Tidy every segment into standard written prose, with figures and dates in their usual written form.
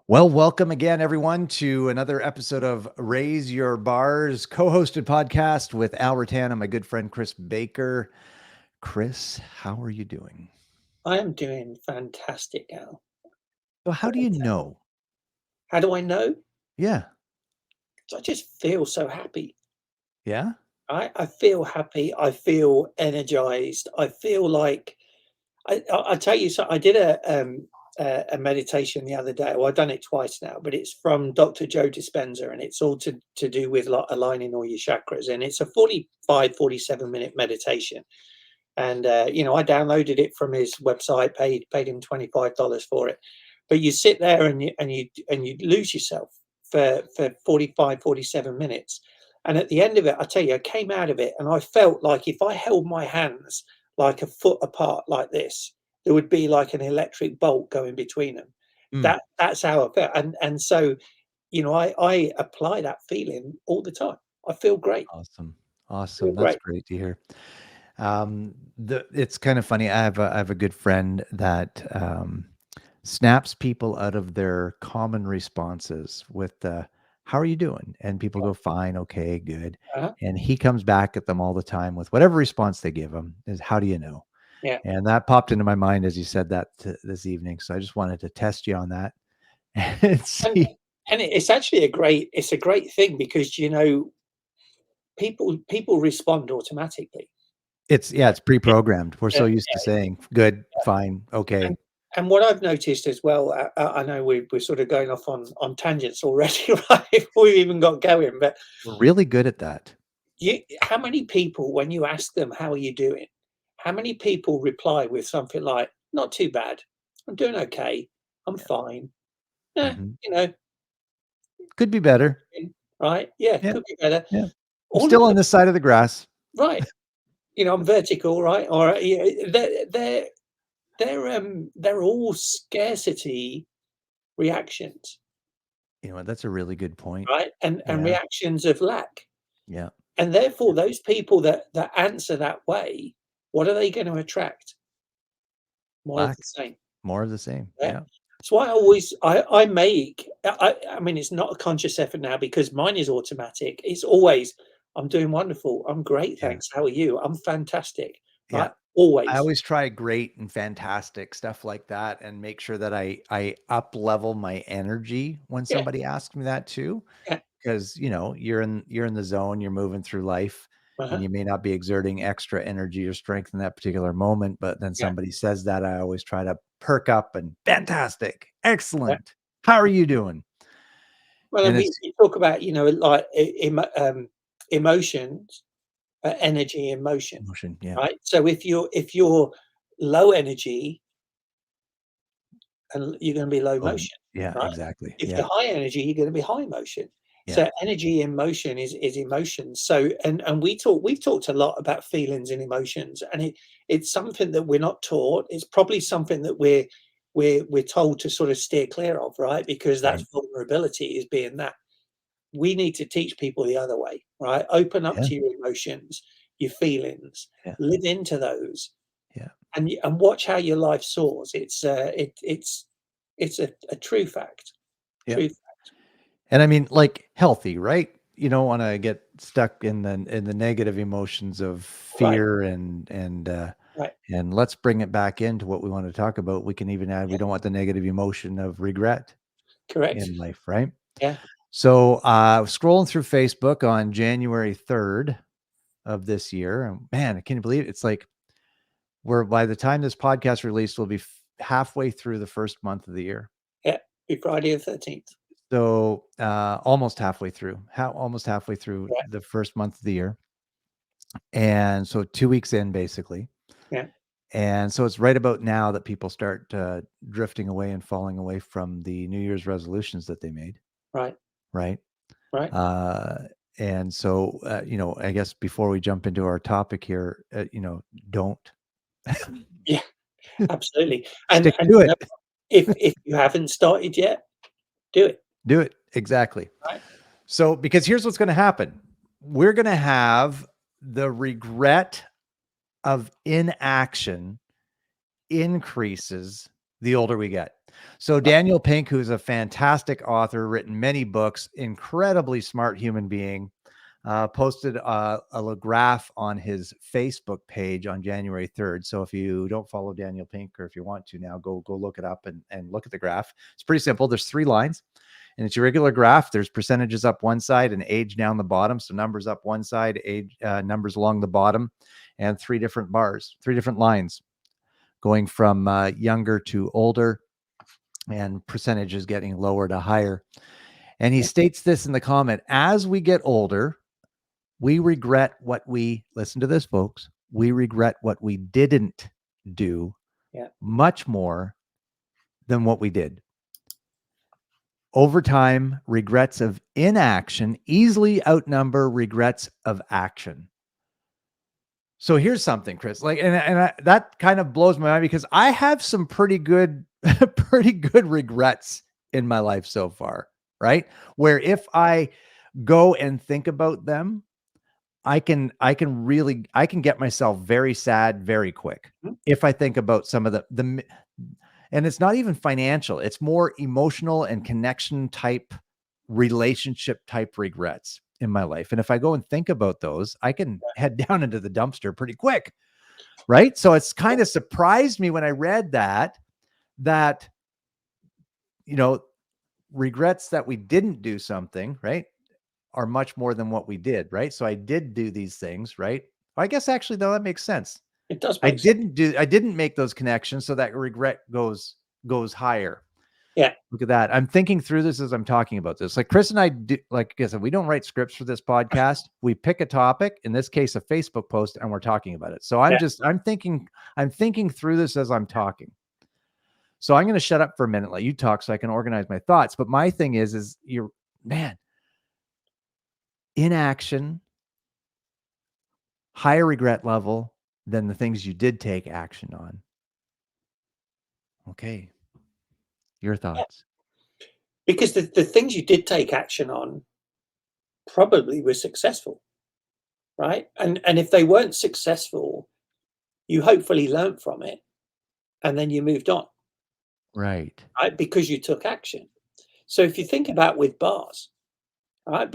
Well, welcome again, everyone, to another episode of Raise Your Bars, co-hosted podcast with Al Rattan and my good friend Chris Baker. Chris, how are you doing? I am doing fantastic, Al. So, how do you Fantastic. know? How do I know? Yeah, 'Cause I just feel so happy. yeah. I feel happy. I feel energized. I feel like I tell you so. I did a meditation the other day. Well, I've done it twice now, but it's from Dr. Joe Dispenza, and it's all to do with like aligning all your chakras. And it's a 47 minute meditation. And I downloaded it from his website, paid him $25 for it. But you sit there and you lose yourself for 47 minutes. And at the end of it, I tell you, I came out of it and I felt like if I held my hands like a foot apart like this, there would be like an electric bolt going between them. Mm, That's how I felt. And so, I apply that feeling all the time. I feel great. awesome, Feel awesome. That's great. great to hear. It's kind of funny. I have a good friend that snaps people out of their common responses with "How are you doing?" And people go, "Fine, okay, good." Uh-huh. And he comes back at them all the time with whatever response they give him is, "How do you know?" Yeah. And that popped into my mind as you said that this evening. So I just wanted to test you on that and And see. it's actually a great thing because, people respond automatically, It's yeah, right? it's pre-programmed. We're Yeah, so used to saying good, fine, okay. and and what I've noticed as well, I know we're sort of going off on tangents already, right, before we even got going, but We're really good at that. how many people, when you ask them, "How are you doing?" How many people reply with something like, "Not too bad. I'm doing okay. I'm Yeah. fine. Eh, Mhm. you know, Could be better. right? Yeah, Yeah, could be better." yeah. I'm All of still on them, this side of the grass. right. I'm vertical, right? Or, they're all scarcity reactions, You know what? That's a really good point. right? And Yeah, reactions of lack. yeah. And therefore, those people that answer that way, what are they gonna attract? More of Lack, the same. more of the same. Yeah. Yeah, That's why I make I mean, it's not a conscious effort now because mine is automatic. It's always, "I'm doing wonderful. I'm great, yeah, thanks. How are you? I'm fantastic." yeah. Right? I Always. always try great and fantastic, stuff like that, and make sure that I up level my energy when Yeah, somebody asks me that too. yeah. 'Cause, you're in the zone, you're moving through life, and Uh-huh. you may not be exerting extra energy or strength in that particular moment, but then Yeah, somebody says that, I always try to perk up and, "Fantastic, yeah. excellent, how are you doing?" Well, and And we it's we talk about, like, emotions, energy and motion, emotion, yeah, right? So if you're low energy and you're gonna be low oh, motion, yeah, right? exactly, If yeah, you're high energy, you're gonna be high motion. yeah, So energy and motion is emotion. So and we've talked a lot about feelings and emotions, and it's something that we're not taught. It's probably something that we're told to sort of steer clear of, right? Because right, that's vulnerability is being that. We need to teach people the other way, right? Open up yeah, to your emotions, your feelings, yeah, live into those, yeah, and watch how your life soars. It's a true fact. yeah, True. and I mean, like, healthy, right? You don't wanna get stuck in the negative emotions of Right, fear and right. and let's bring it back into what we want to talk about. We can even add, we Yeah, don't want the negative emotion of regret correct. in life, right? Yeah, So, scrolling through Facebook on January 3rd of this year, and man, I can't believe it. It's like we're by the time this podcast released, we'll be halfway through the first month of the year. yeah. Be Friday the 13th. So, almost halfway through, almost halfway through Yeah, the first month of the year. And so 2 weeks in, basically. yeah. And so it's right about now that people start drifting away and falling away from the New Year's resolutions that they made, Right, right? right. Uh, and so, I guess before we jump into our topic here, don't Yeah, absolutely. And stick to you it. know, if you haven't started yet, do it, Do it. Exactly. right? So, because here's what's going to happen, we're going to have the regret of inaction increases the older we get. So Daniel Pink, who's a fantastic author, written many books, incredibly smart human being, posted a graph on his Facebook page on January 3rd. So if you don't follow Daniel Pink, or if you want to now, go look it up and look at the graph. It's pretty simple. There's 3 lines, and it's your regular graph. There's percentages up one side and age down the bottom. So numbers up one side, age numbers along the bottom, and 3 different bars, 3 different lines going from younger to older, and percentages getting lower to higher. And he states this in the comment: as we get older, we regret what we, listen to this, folks, we regret what we didn't do much more than what we did. Over time, regrets of inaction easily outnumber regrets of action. So here's something, Chris, like, that kind of blows my mind, because I have some pretty good regrets in my life so far, right? Where if I go and think about them, I can get myself very sad very quick if I think about some of the, and it's not even financial. It's more emotional and connection type, relationship type regrets in my life. And if I go and think about those, I can head down into the dumpster pretty quick. Right. So it's kind of surprised me when I read that, regrets that we didn't do something, right, are much more than what we did. Right. So I did do these things. Right. I guess actually, though, that makes sense. It does. I didn't make those connections. So that regret goes higher. Yeah. Look at that. I'm thinking through this as I'm talking about this. Like Chris and I do, like I said, we don't write scripts for this podcast. We pick a topic, in this case, a Facebook post, and we're talking about it. So I'm thinking through this as I'm talking. So I'm going to shut up for a minute, let you talk so I can organize my thoughts. But my thing is inaction, higher regret level than the things you did take action on. Okay. Your thoughts? Yeah. Because the things you did take action on probably were successful, right? And if they weren't successful, you hopefully learned from it, and then you moved on. Right. Right? Because you took action. So if you think about with bars, right?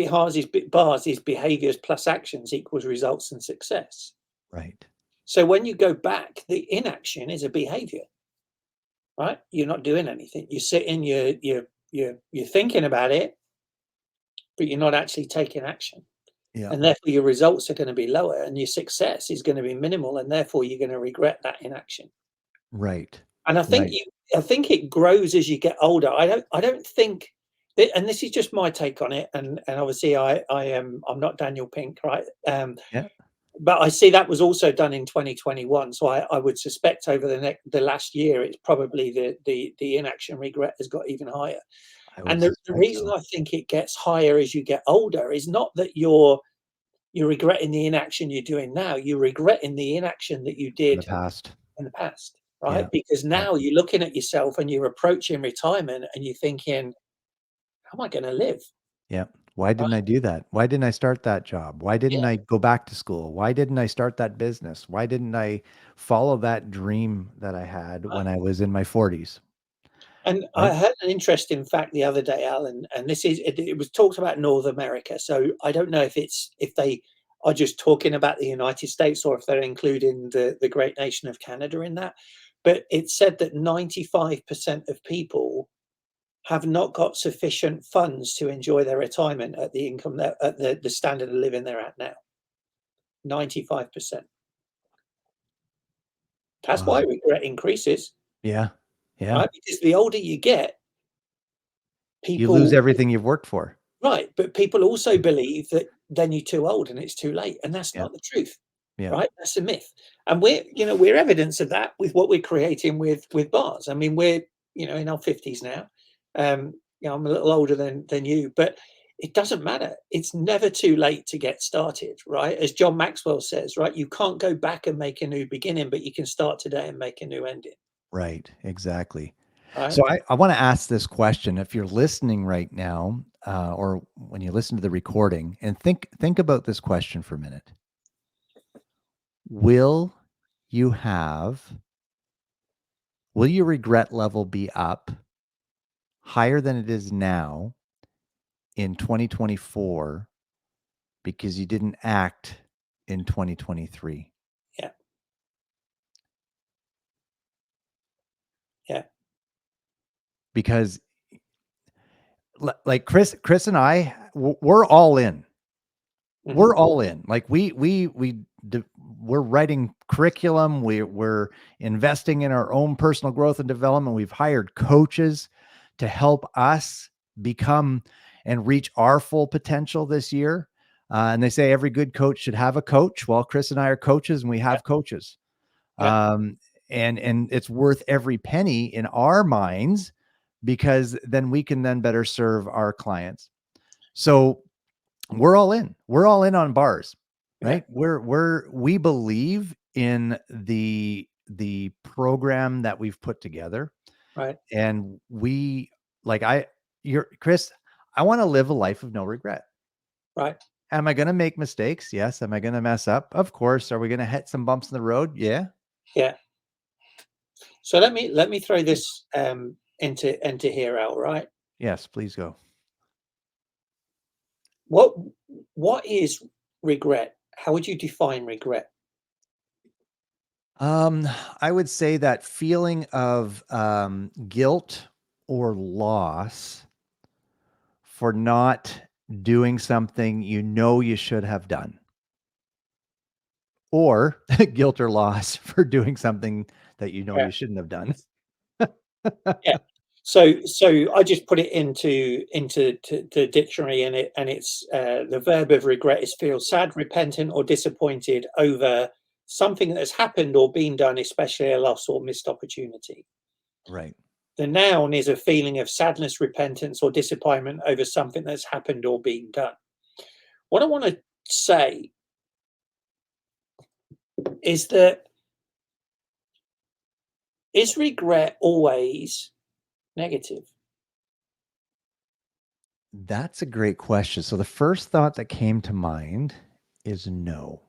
Bars is behaviors plus actions equals results and success. Right. So when you go back, the inaction is a behavior, right? You're not doing anything. You're sitting, you're thinking about it, but you're not actually taking action. Yeah. And therefore your results are going to be lower and your success is going to be minimal, and therefore you're going to regret that inaction. Right. And I think I think it grows as you get older. I don't think that, and this is just my take on it. And obviously I'm not Daniel Pink, right? Yeah. But I see that was also done in 2021. So I would suspect over the last year, it's probably the inaction regret has got even higher. And the reason I think it gets higher as you get older is not that you're regretting the inaction you're doing now. You're regretting the inaction that you did in the past, right? Because now you're looking at yourself and you're approaching retirement and you're thinking, how am I going to live? Yeah. Why didn't I do that? Why didn't I start that job? Why didn't I go back to school? Why didn't I start that business? Why didn't I follow that dream that I had when I was in my 40s? And I heard an interesting fact the other day, Alan, and this is it was talked about North America. So I don't know if they are just talking about the United States or if they're including the great nation of Canada in that. But it said that 95% of people have not got sufficient funds to enjoy their retirement at the income at the standard of living they're at now. 95%. That's why regret increases. Yeah. Yeah. Right? Because the older you get, you lose everything you've worked for. Right. But people also believe that then you're too old and it's too late. And that's not the truth. Yeah. Right. That's a myth. And we're evidence of that with what we're creating with bars. I mean, we're, in our 50s now. I'm a little older than you, but it doesn't matter. It's never too late to get started, right? As John Maxwell says, right? You can't go back and make a new beginning, but you can start today and make a new ending. Right. Exactly. Right? So I want to ask this question. If you're listening right now, or when you listen to the recording, and think about this question for a minute. Will your regret level be up higher than it is now in 2024 because you didn't act in 2023. Yeah. Yeah. Because like Chris and I, we're all in. We're all in. Like we're writing curriculum. We're investing in our own personal growth and development. We've hired coaches to help us become and reach our full potential this year. And they say every good coach should have a coach. Well, Chris and I are coaches, and we have coaches. Yeah. And it's worth every penny in our minds, because then we can then better serve our clients. So we're all in. We're all in on bars, Yeah. right? We believe in the program that we've put together, Right. and you're Chris, I want to live a life of no regret. Right. Am I going to make mistakes? Yes. Am I going to mess up? Of course. Are we going to hit some bumps in the road? Yeah. Yeah. So let me throw this into here, Al, right? Yes, please go. What is regret? How would you define regret? I would say that feeling of guilt or loss for not doing something you should have done, or guilt or loss for doing something that Yeah. you shouldn't have done. Yeah. So I just put it into the dictionary, and it's the verb of regret is feel sad, repentant, or disappointed over something that has happened or been done, especially a loss or missed opportunity. Right. The noun is a feeling of sadness, repentance, or disappointment over something that's happened or been done. What I want to say is that, is regret always negative? That's a great question. So the first thought that came to mind is no.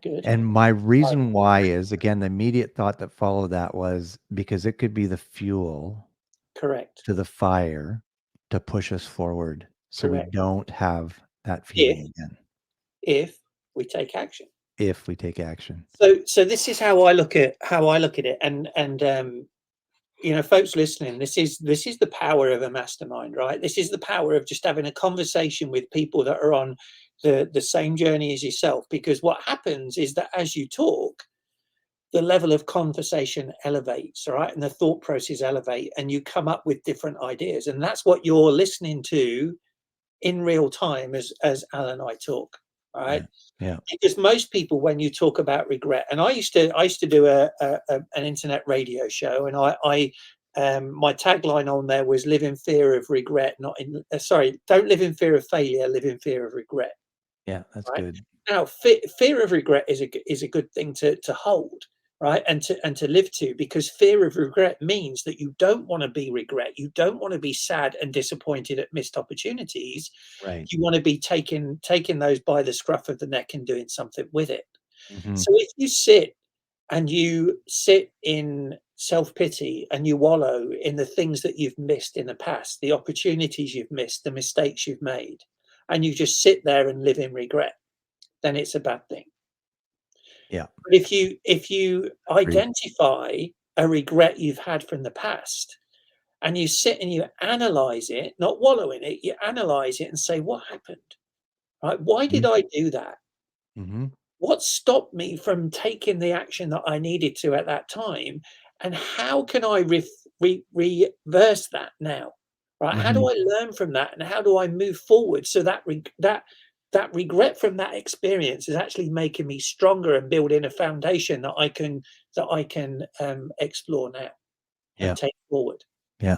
Good. And my reason why is, again, the immediate thought that followed that was because it could be the fuel Correct. to the fire to push us forward, so we Correct. don't have that If feeling again if we take action. if we take action. So this is how I look at it, and folks listening, this is the power of a mastermind, right? This is the power of just having a conversation with people that are on the same journey as yourself. Because what happens is that as you talk, the level of conversation elevates, all right, and the thought process elevate, and you come up with different ideas, and that's what you're listening to in real time as Al and I talk, all right. Yeah. Yeah. Because most people, when you talk about regret, and I used to do an internet radio show, and my tagline on there was "Live in fear of regret, not in sorry, don't live in fear of failure, live in fear of regret." Yeah, that's Right good. now, fear of regret is a good thing to hold, right, and to live to, because fear of regret means that you don't want to be regret, you don't want to be sad and disappointed at missed opportunities. Right. You want to be taking those by the scruff of the neck and doing something with it. Mhm. So if you sit in self-pity and you wallow in the things that you've missed in the past, the opportunities you've missed, the mistakes you've made, and you just sit there and live in regret, then it's a bad thing. Yeah. But if you Agreed. identify a regret you've had from the past, and you sit and you analyze it, not wallow in it, you analyze it and say, what happened? Right? Why did Mhm. I do that? Mhm. What stopped me from taking the action that I needed to at that time? And how can I reverse that now? Right? How do Mhm. I learn from that, and how do I move forward so that regret from that experience is actually making me stronger and building a foundation that I can explore now and Yeah. take forward. Yeah.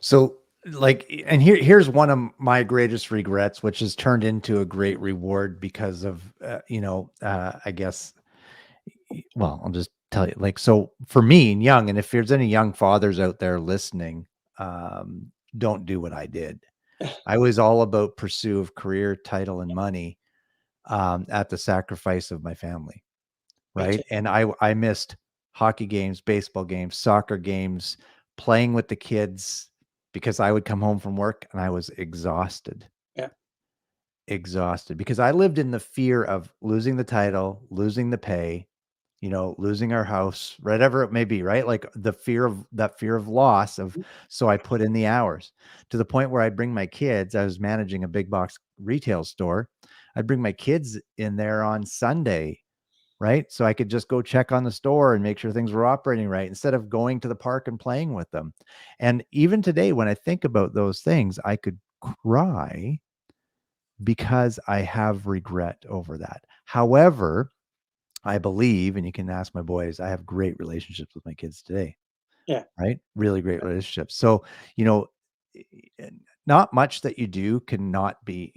So, like, and here's one of my greatest regrets, which has turned into a great reward because of, I guess, well, I'll just tell you, like, so for me and young, and if there's any young fathers out there listening, don't do what I did. I was all about pursuit of career, title, and money, at the sacrifice of my family. Me too. Right. And I missed hockey games, baseball games, soccer games, playing with the kids because I would come home from work and I was exhausted. Yeah. Exhausted because I lived in the fear of losing the title, losing the pay, losing our house, whatever it may be, right? Like the fear of loss of, so I put in the hours to the point where I'd bring my kids. I was managing a big box retail store. I'd bring my kids in there on Sunday, right? So I could just go check on the store and make sure things were operating right instead of going to the park and playing with them. And even today, when I think about those things, I could cry because I have regret over that. However, I believe, and you can ask my boys, I have great relationships with my kids today, Yeah. right? Really great relationships. So, you know, not much that you do cannot be,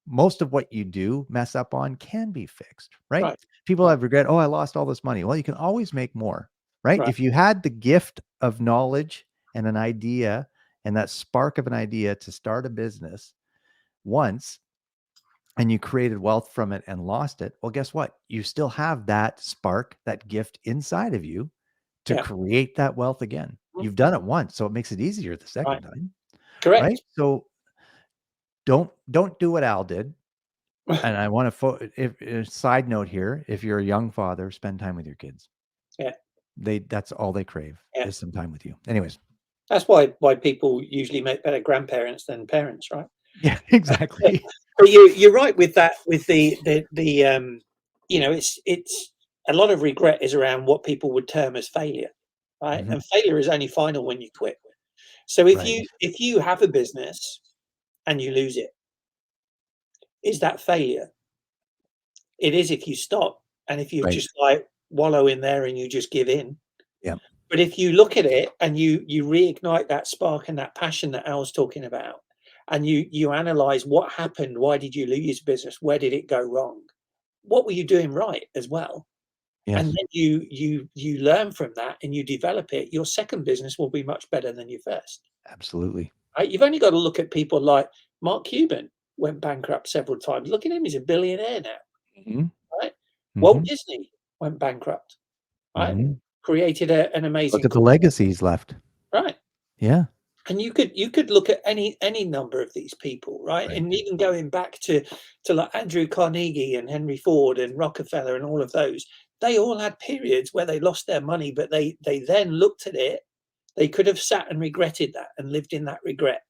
most of what you do mess up on can be fixed, right? Right. People Right. have regret. Oh, I lost all this money. Well, you can always make more, right? Right. If you had the gift of knowledge and an idea and that spark of an idea to start a business once, and you created wealth from it and lost it, well, guess what? You still have that spark, that gift inside of you to Yeah. create that wealth again. Mm. You've done it once, so it makes it easier the second Right. time, Correct. right? So don't do what Al did. And I want to side note here, if you're a young father, spend time with your kids. Yeah. That's all they crave Yeah. is some time with you. Anyways. That's why people usually make better grandparents than parents, right? Yeah, exactly. But you're right with that, with the it's a lot of regret is around what people would term as failure, right? Mhm. And failure is only final when you quit. So if Right. you have a business and you lose it, is that failure? It is if you stop and if you Right. just like wallow in there and you just give in. Yeah. But if you look at it and you reignite that spark and that passion that Al's talking about, and you analyze what happened, why did you lose business, where did it go wrong, what were you doing right as well, and Yes. then you learn from that and you develop it, your second business will be much better than your first. Absolutely. Right? You've only got to look at people like Mark Cuban went bankrupt several times. Look at him; he's a billionaire now, Mhm. right? Walt Mhm. Disney went bankrupt, right? Mhm. Created an Look amazing at the corporate, legacies left. right? Yeah. And you could look at any number of these people, right? Right. And even going back to like Andrew Carnegie and Henry Ford and Rockefeller and all of those, they all had periods where they lost their money, but they then looked at it. They could have sat and regretted that and lived in that regret,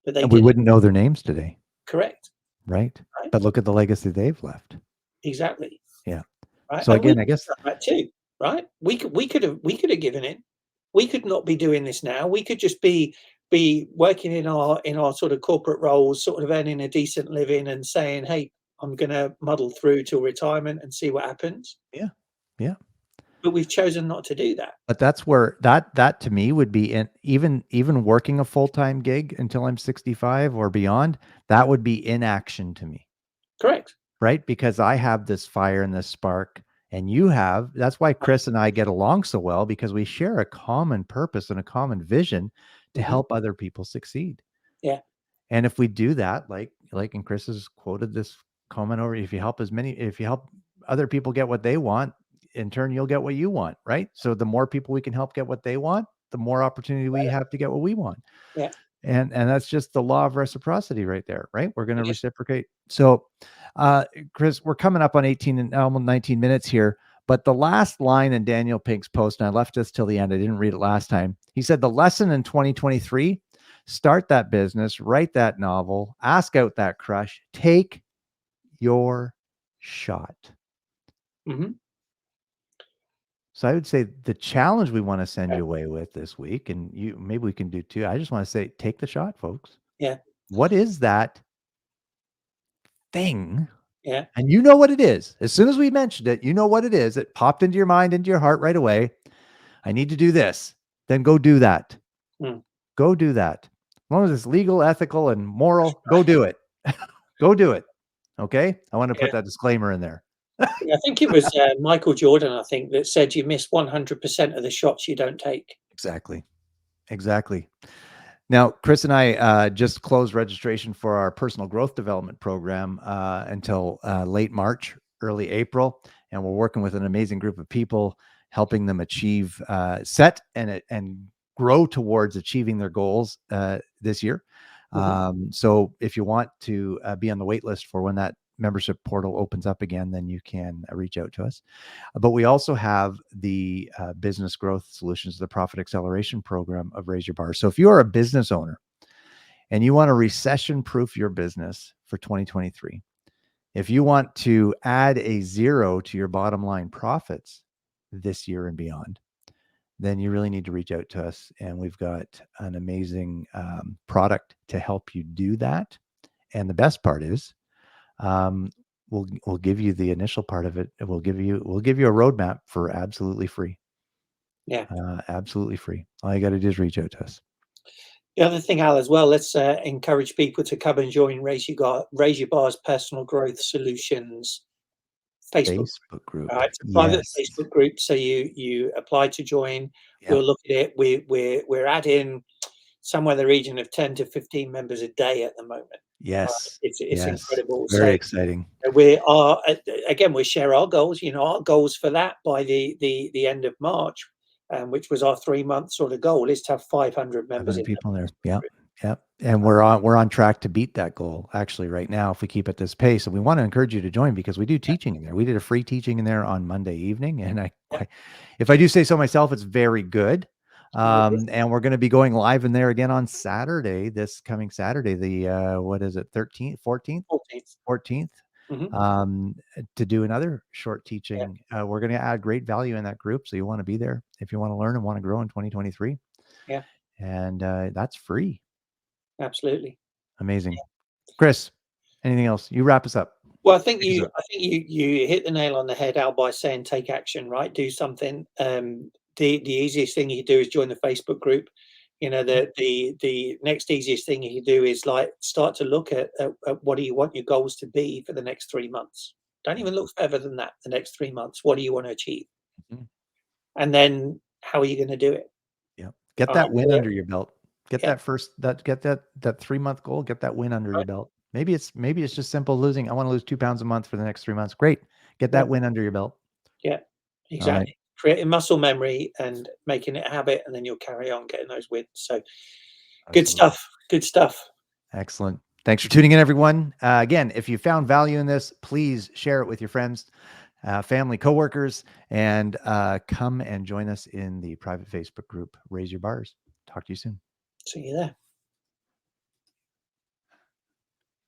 but they And we didn't. wouldn't know their names today, Correct, right? right? But look at the legacy they've left. Exactly, Yeah. right? So And we again, could I guess have done that too, right? We could have given in. We could not be doing this now. We could just be working in our sort of corporate roles, sort of earning a decent living and saying, "Hey, I'm gonna muddle through till retirement and see what happens." yeah. Yeah. But we've chosen not to do that. But that's where that to me would be in even working a full-time gig until I'm 65 or beyond, that would be inaction to me, Correct. right? Because I have this fire and this spark and you have, that's why Chris and I get along so well because we share a common purpose and a common vision to Mhm. help other people succeed. Yeah. And if we do that, and Chris has quoted this comment over, if you help other people get what they want, in turn, you'll get what you want, right? So the more people we can help get what they want, the more opportunity we have to get what we want. Yeah. And that's just the law of reciprocity right there, right? We're going to It is. reciprocate. So, Chris, we're coming up on 18 and almost 19 minutes here. But the last line in Daniel Pink's post, and I left this till the end, I didn't read it last time. He said, the lesson in 2023, start that business, write that novel, ask out that crush, take your shot. Mhm. So I would say the challenge we want to send Yeah. you away with this week, and maybe we can do too. I just want to say, take the shot, folks. Yeah. What is that thing? Yeah. And you know what it is. As soon as we mentioned it, you know what it is. It popped into your mind, into your heart right away. I need to do this. Then go do that. Mm. Go do that. As long as it's legal, ethical, and moral, go do it. Go do it. Okay. I want to Yeah. put that disclaimer in there. Yeah. I think it was Michael Jordan, I think, that said you miss 100% of the shots you don't take. Exactly. Exactly. Now, Chris and I just closed registration for our personal growth development program until late March, early April. And we're working with an amazing group of people, helping them achieve, set and grow towards achieving their goals this year. So if you want to be on the wait list for when that membership portal opens up again, then you can reach out to us. But we also have the business growth solutions, the profit acceleration program of Raise Your Bar. So if you are a business owner and you want to recession proof your business for 2023, if you want to add a 0 to your bottom line profits this year and beyond, then you really need to reach out to us. And we've got an amazing product to help you do that. And the best part is, we'll give you the initial part of it. We'll give you a roadmap for absolutely free. Yeah. Absolutely free. All you got to do is reach out to us. The other thing, Al, as well, let's encourage people to come and join Raise Your Bar's Personal Growth Solutions Facebook group. All right, it's a private Facebook group. So you apply to join. Yep. We'll look at it. We're adding somewhere in the region of 10 to 15 members a day at the moment. Yes. It's incredible. Very exciting. We are, again, we share our goals, our goals for that by the end of March, which was our 3-month sort of goal, is to have 500 members. 500 people there. Yeah. Yep. And we're on track to beat that goal actually right now if we keep at this pace. And we want to encourage you to join because we do teaching in there. We did a free teaching in there on Monday evening. And if I do say so myself, it's very good. And we're going to be going live in there again on Saturday, this coming Saturday, the what is it, 13th, 14th, to do another short teaching. We're going to add great value in that group. So you want to be there if you want to learn and want to grow in 2023. Yeah. And that's free. Absolutely. Amazing. Chris, anything else? You wrap us up. Well, I think you hit the nail on the head, Al, by saying take action, right? Do something. The easiest thing you do is join the Facebook group. The next easiest thing you do is like start to look at what do you want your goals to be for the next 3 months. Don't even look further than that. The next 3 months, what do you want to achieve? And then how are you going to do it? Yeah. Get that win under your belt. Get that 3-month goal. Get that win under your belt. Maybe it's just simple losing. I want to lose 2 pounds a month for the next 3 months. Great. Get that win under your belt. Yeah, exactly. Creating muscle memory and making it a habit, and then you'll carry on getting those wins. So good stuff. Good stuff. Excellent. Thanks for tuning in, everyone. Again, if you found value in this, please share it with your friends, family, coworkers, and come and join us in the private Facebook group, Raise Your Bars. Talk to you soon. See you there.